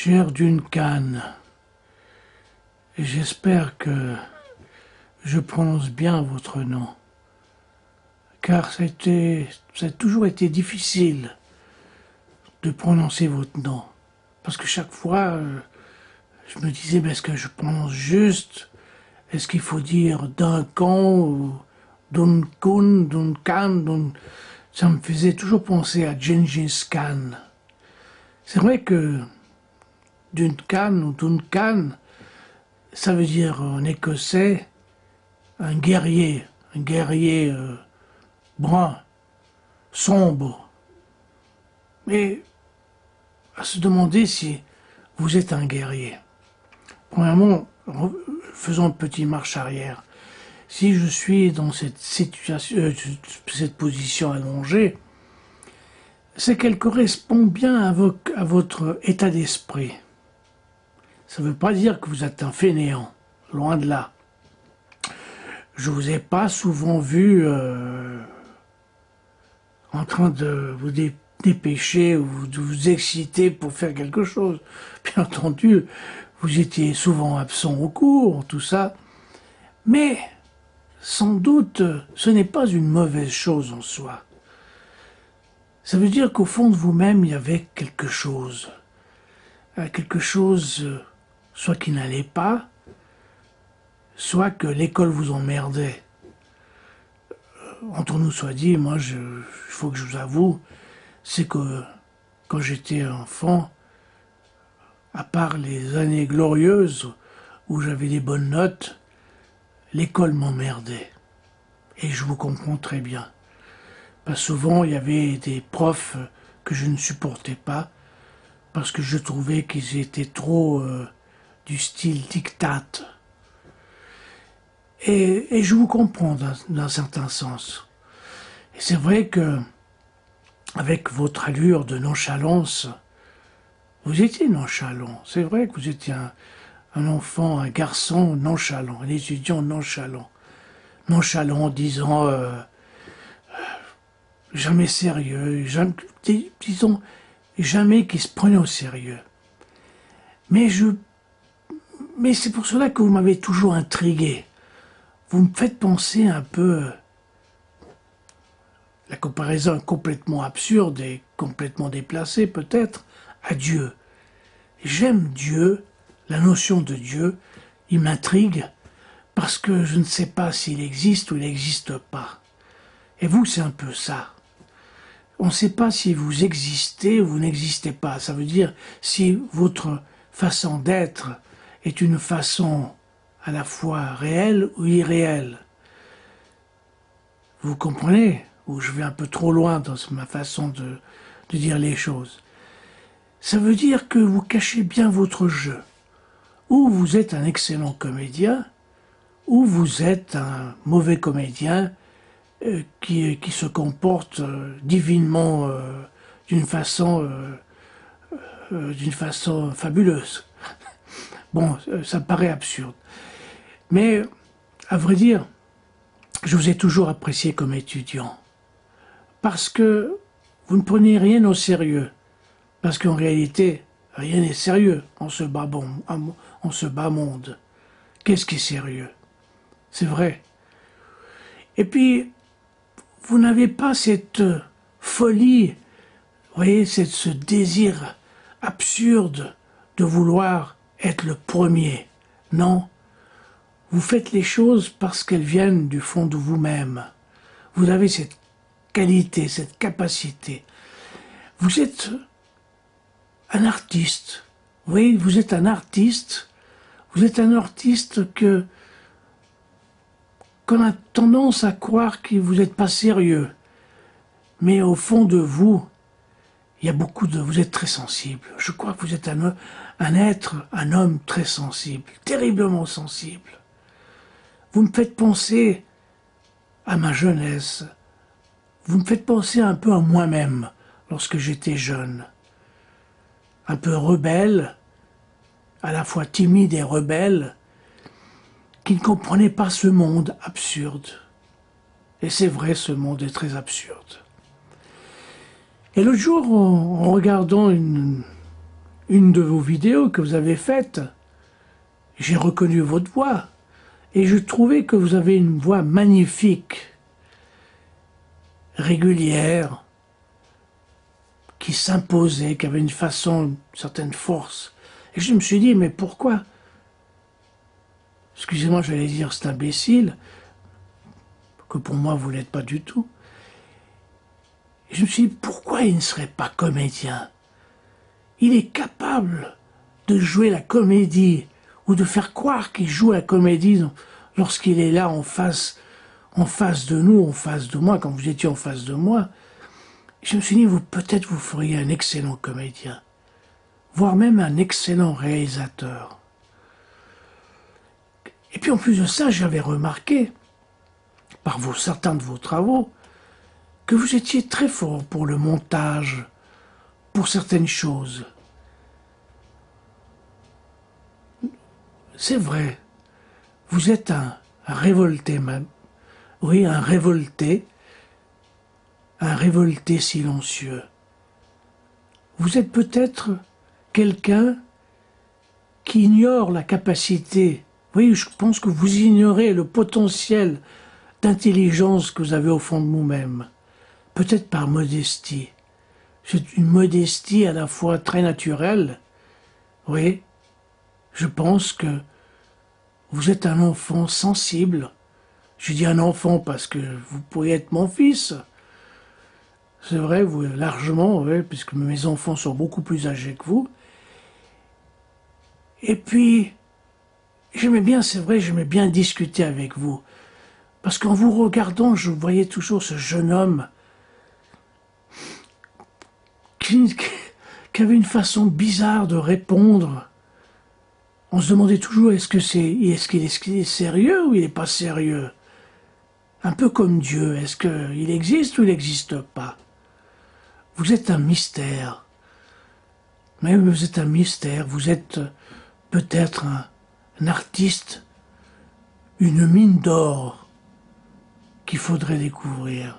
Cher Duncan, j'espère que je prononce bien votre nom, car ça a toujours été difficile de prononcer votre nom. Parce que chaque fois, je me disais, mais est-ce que je prononce juste? Est-ce qu'il faut dire Duncan ou Duncan, Duncan? Ça me faisait toujours penser à Gengis Khan. C'est vrai que Duncan ou Duncan, ça veut dire en écossais un guerrier brun, sombre. Mais à se demander si vous êtes un guerrier. Premièrement, faisons une petite marche arrière. Si je suis dans cette situation, cette position allongée, c'est qu'elle correspond bien à votre état d'esprit. Ça ne veut pas dire que vous êtes un fainéant, loin de là. Je vous ai pas souvent vu en train de vous dépêcher ou de vous exciter pour faire quelque chose. Bien entendu, vous étiez souvent absent au cours, tout ça. Mais, sans doute, ce n'est pas une mauvaise chose en soi. Ça veut dire qu'au fond de vous-même, il y avait quelque chose. Quelque chose, soit qui n'allait pas, soit que l'école vous emmerdait. Entre nous soit dit, moi, il faut que je vous avoue, c'est que quand j'étais enfant, à part les années glorieuses où j'avais des bonnes notes, l'école m'emmerdait. Et je vous comprends très bien. Parce que souvent, il y avait des profs que je ne supportais pas, parce que je trouvais qu'ils étaient trop du style diktat. Et je vous comprends d'un certain sens. Et c'est vrai que, avec votre allure de nonchalance, vous étiez nonchalant. C'est vrai que vous étiez un enfant, un garçon nonchalant, un étudiant nonchalant. Nonchalant, disant jamais sérieux, disons jamais qui se prenait au sérieux. Mais c'est pour cela que vous m'avez toujours intrigué. Vous me faites penser un peu, la comparaison est complètement absurde et complètement déplacée peut-être, à Dieu. J'aime Dieu, la notion de Dieu, il m'intrigue parce que je ne sais pas s'il existe ou il n'existe pas. Et vous, c'est un peu ça. On ne sait pas si vous existez ou vous n'existez pas. Ça veut dire si votre façon d'être est une façon à la fois réelle ou irréelle. Vous comprenez? Ou je vais un peu trop loin dans ma façon de dire les choses. Ça veut dire que vous cachez bien votre jeu. Ou vous êtes un excellent comédien, ou vous êtes un mauvais comédien qui se comporte divinement d'une façon fabuleuse. Bon, ça me paraît absurde. Mais, à vrai dire, je vous ai toujours apprécié comme étudiant. Parce que vous ne prenez rien au sérieux. Parce qu'en réalité, rien n'est sérieux en ce bas monde. Qu'est-ce qui est sérieux? C'est vrai. Et puis, vous n'avez pas cette folie, vous voyez, ce désir absurde de vouloir être le premier. Non, vous faites les choses parce qu'elles viennent du fond de vous-même. Vous avez cette qualité, cette capacité. Vous êtes un artiste. Oui, vous êtes un artiste. Vous êtes un artiste qu'on a tendance à croire que vous n'êtes pas sérieux. Mais au fond de vous, il y a vous êtes très sensible. Je crois que vous êtes un homme très sensible, terriblement sensible. Vous me faites penser à ma jeunesse. Vous me faites penser un peu à moi-même lorsque j'étais jeune. Un peu rebelle, à la fois timide et rebelle, qui ne comprenait pas ce monde absurde. Et c'est vrai, ce monde est très absurde. Et l'autre jour, en regardant une une de vos vidéos que vous avez faites. J'ai reconnu votre voix et je trouvais que vous avez une voix magnifique, régulière, qui s'imposait, qui avait une façon, une certaine force. Et je me suis dit, mais pourquoi? Excusez-moi, j'allais dire cet imbécile, que pour moi vous l'êtes pas du tout. Et je me suis dit, pourquoi il ne serait pas comédien? Il est capable de jouer la comédie, ou de faire croire qu'il joue la comédie lorsqu'il est là en face de nous, en face de moi, quand vous étiez en face de moi. Je me suis dit, peut-être vous feriez un excellent comédien, voire même un excellent réalisateur. Et puis en plus de ça, j'avais remarqué, par certains de vos travaux, que vous étiez très fort pour le montage, pour certaines choses. C'est vrai, vous êtes un révolté même. Oui, un révolté silencieux. Vous êtes peut-être quelqu'un qui ignore la capacité. Oui, je pense que vous ignorez le potentiel d'intelligence que vous avez au fond de vous-même. Peut-être par modestie. C'est une modestie à la fois très naturelle. Oui, je pense que vous êtes un enfant sensible. Je dis un enfant parce que vous pourriez être mon fils. C'est vrai, vous, largement, oui, puisque mes enfants sont beaucoup plus âgés que vous. Et puis, j'aimais bien, c'est vrai, j'aimais bien discuter avec vous. Parce qu'en vous regardant, je voyais toujours ce jeune homme qui avait une façon bizarre de répondre. On se demandait toujours, est-ce qu'il est sérieux ou il n'est pas sérieux? Un peu comme Dieu, est-ce qu'il existe ou il n'existe pas? Vous êtes un mystère. Mais vous êtes un mystère, vous êtes peut-être un artiste, une mine d'or qu'il faudrait découvrir.